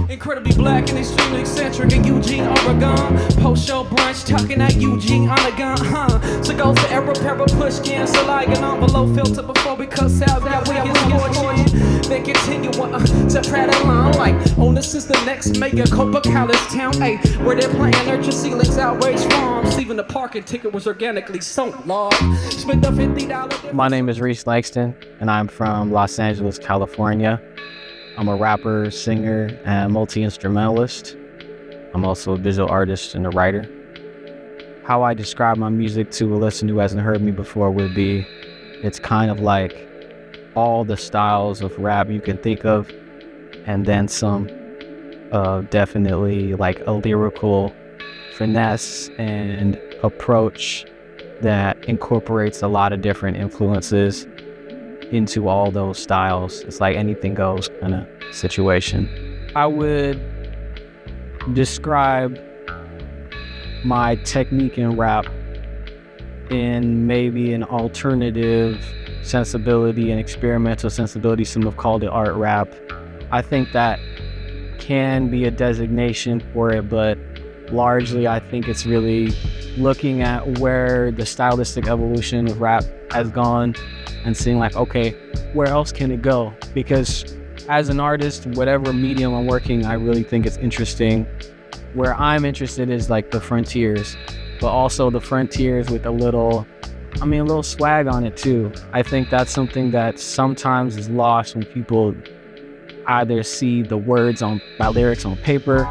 Incredibly black and extremely eccentric in Eugene, Oregon. Post-show brunch, talking at Eugene on a gun, So goes to error, para, push in. So like an envelope filter before we cuss out that we get fortune. Then continue to prattle on like, oh, this is the next mayor, Copa College town, ayy, where they're playing nurture ceilings, outrage farms. Even the parking ticket was organically sold, Lord. Spent the $50. My name is Rhys Langston, and I'm from Los Angeles, California. I'm a rapper, singer, and multi-instrumentalist. I'm also a visual artist and a writer. How I describe my music to a listener who hasn't heard me before would be, it's kind of like all the styles of rap you can think of, and then some. Definitely like a lyrical finesse and approach that incorporates a lot of different influences into all those styles. It's like anything goes kind of situation. I would describe my technique in rap in maybe an alternative sensibility and experimental sensibility. Some have called it art rap. I think that can be a designation for it, but largely I think it's really looking at where the stylistic evolution of rap has gone and seeing like, okay, where else can it go? Because as an artist, whatever medium I'm working, I really think it's interesting. Where I'm interested is like the frontiers, but also the frontiers with a little swag on it too. I think that's something that sometimes is lost when people either see the words on my lyrics on paper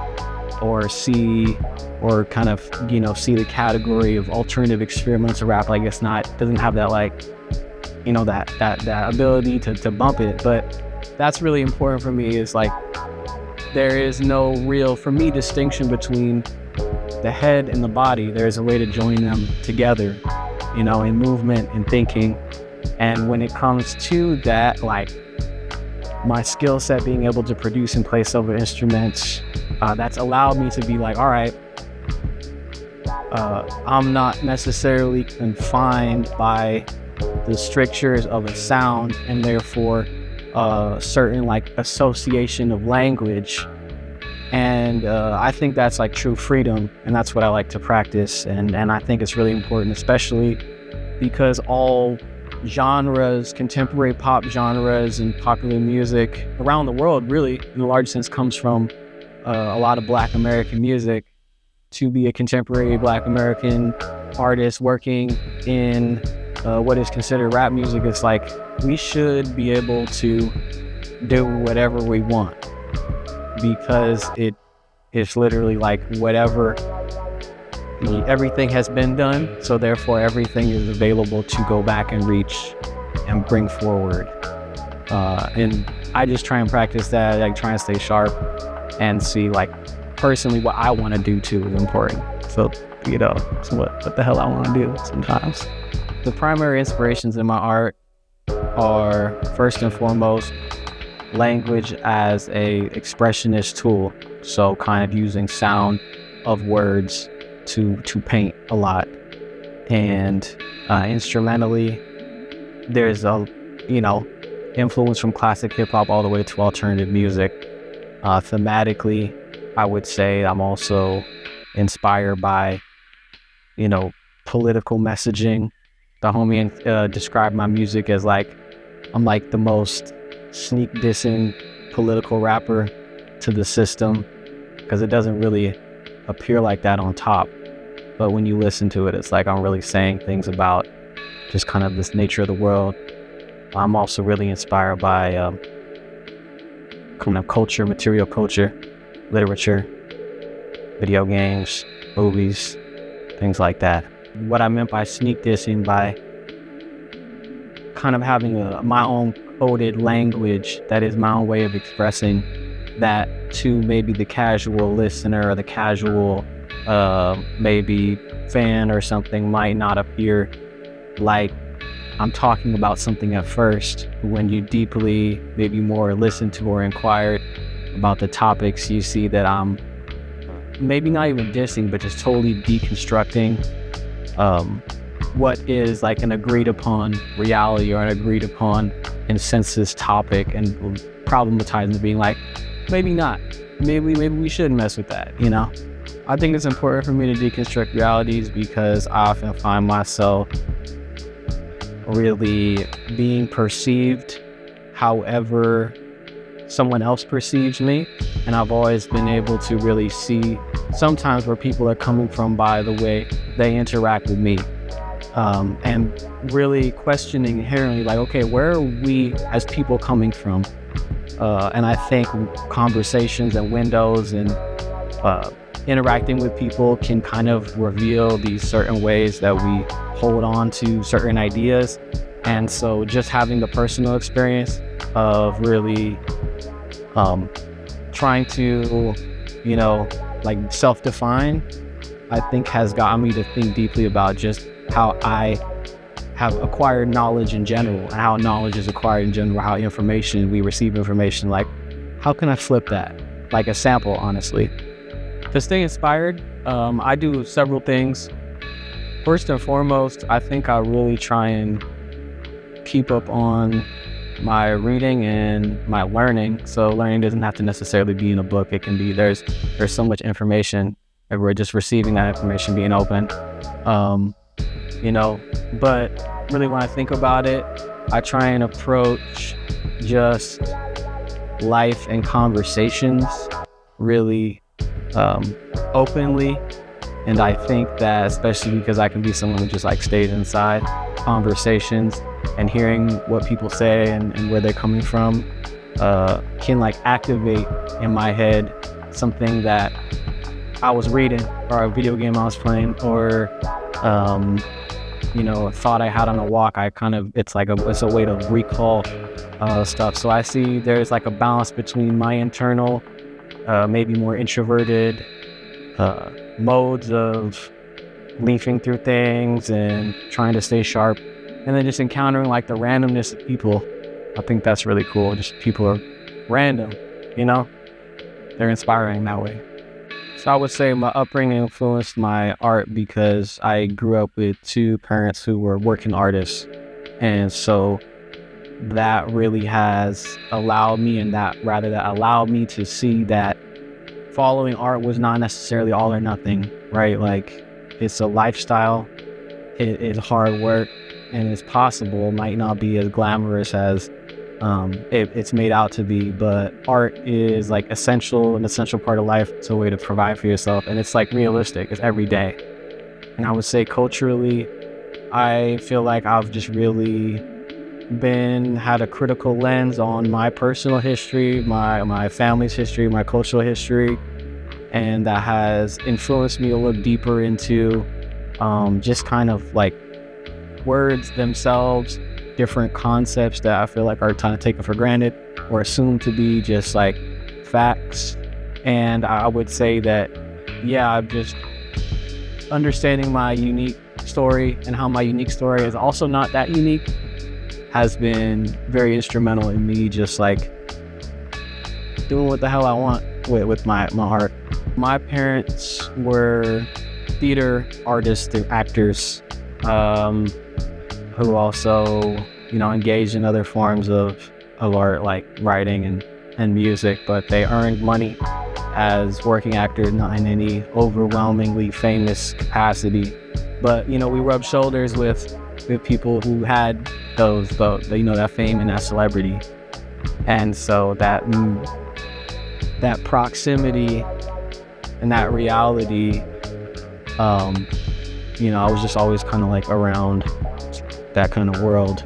or see the category of alternative experimental rap. Like it's doesn't have that that ability to bump it. But that's really important for me, is like there is no real, for me, distinction between the head and the body. There's a way to join them together, in movement and thinking. And when it comes to that, like my skill set being able to produce and play silver instruments, that's allowed me to be like, all right, I'm not necessarily confined by the strictures of a sound and therefore certain like association of language. And I think that's like true freedom, and that's what I like to practice. And I think it's really important, especially because all genres, contemporary pop genres and popular music around the world, really, in a large sense, comes from a lot of Black American music. To be a contemporary Black American artist working in what is considered rap music, it's like we should be able to do whatever we want, because it's literally like whatever, everything has been done, so therefore everything is available to go back and reach and bring forward. And I just try and practice that, like try and stay sharp and see like personally what I want to do too is important. So, it's what the hell I want to do sometimes. The primary inspirations in my art are, first and foremost, language as a expressionist tool. So kind of using sound of words to paint a lot. And instrumentally, there's influence from classic hip hop all the way to alternative music. Thematically, I would say I'm also inspired by, political messaging. The homie described my music as like, I'm like the most sneak dissing political rapper to the system, because it doesn't really appear like that on top. But when you listen to it, it's like I'm really saying things about just kind of this nature of the world. I'm also really inspired by kind of culture, material culture, literature, video games, movies, things like that. What I meant by sneak dissing, by kind of having my own coded language that is my own way of expressing that to maybe the casual listener or the casual maybe fan or something might not appear like I'm talking about something at first. When you deeply maybe more listen to or inquired about the topics, you see that I'm maybe not even dissing, but just totally deconstructing what is like an agreed upon reality or an agreed upon consensus topic, and problematizing it, being like, maybe not. Maybe we shouldn't mess with that, you know? I think it's important for me to deconstruct realities because I often find myself really being perceived however someone else perceives me. And I've always been able to really see sometimes where people are coming from by the way they interact with me. And really questioning inherently, like, okay, where are we as people coming from? And I think conversations and windows and interacting with people can kind of reveal these certain ways that we hold on to certain ideas. And so just having the personal experience of really trying to, you know, like self-define, I think has gotten me to think deeply about just how I have acquired knowledge in general, and how knowledge is acquired in general, how we receive information. Like, how can I flip that? Like a sample, honestly. To stay inspired, I do several things. First and foremost, I think I really try and keep up on my reading and my learning. So learning doesn't have to necessarily be in a book. It can be, there's so much information, and we're just receiving that information, being open. You know, but really when I think about it, I try and approach just life and conversations really openly. And I think that, especially because I can be someone who just like stays inside conversations, and hearing what people say and where they're coming from can like activate in my head something that I was reading, or a video game I was playing, or you know, a thought I had on a walk. It's a way to recall stuff. So I see there's like a balance between my internal, maybe more introverted modes of leafing through things and trying to stay sharp, and then just encountering like the randomness of people. I think that's really cool. Just people are random, you know? They're inspiring that way. So I would say my upbringing influenced my art because I grew up with two parents who were working artists. And so that really has allowed me, that allowed me to see that following art was not necessarily all or nothing, right? Like, it's a lifestyle, it's hard work, and it's possible. It might not be as glamorous as it's made out to be, but art is like an essential part of life. It's a way to provide for yourself, and it's like realistic. It's every day. And I would say culturally, I feel like I've just really had a critical lens on my personal history, my family's history, my cultural history, and that has influenced me to look deeper into just kind of like words themselves, different concepts that I feel like are kind of taken for granted or assumed to be just like facts. And I would say that, yeah, I'm just understanding my unique story and how my unique story is also not that unique has been very instrumental in me just like doing what the hell I want with my art. My parents were theater artists and actors who also, you know, engaged in other forms of art like writing and music, but they earned money as working actors, not in any overwhelmingly famous capacity. But, you know, we rubbed shoulders with people who had that fame and that celebrity. And so that proximity and that reality, you know, I was just always kind of like around that kind of world.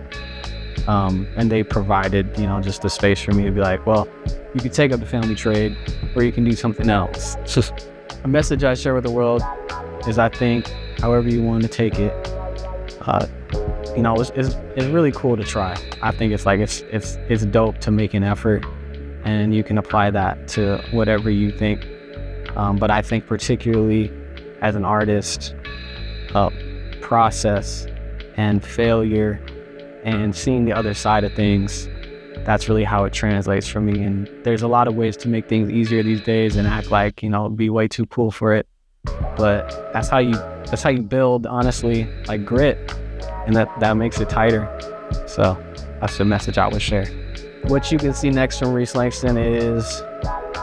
And they provided, you know, just the space for me to be like, well, you can take up the family trade or you can do something else. Just a message I share with the world is, I think, however you want to take it, you know, it's really cool to try. I think it's like, it's dope to make an effort, and you can apply that to whatever you think. But I think particularly as an artist, process and failure and seeing the other side of things, that's really how it translates for me. And there's a lot of ways to make things easier these days and act like, you know, be way too cool for it. But that's how you build, honestly, like grit, and that makes it tighter. So that's the message I would share. What you can see next from Rhys Langston is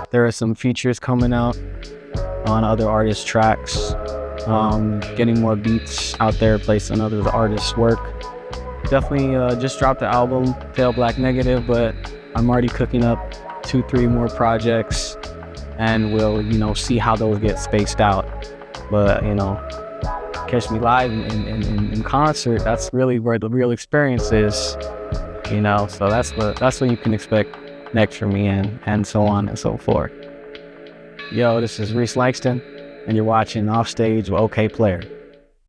There are some features coming out on other artists' tracks, getting more beats out there placed on other artists' work. Definitely just dropped the album, Pale Black Negative, but I'm already cooking up 2-3 more projects, and we'll, see how those get spaced out. But, catch me live in concert, that's really where the real experience is, so that's what you can expect next from me, and so on and so forth. Yo, this is Rhys Langston, and you're watching Offstage with Okayplayer.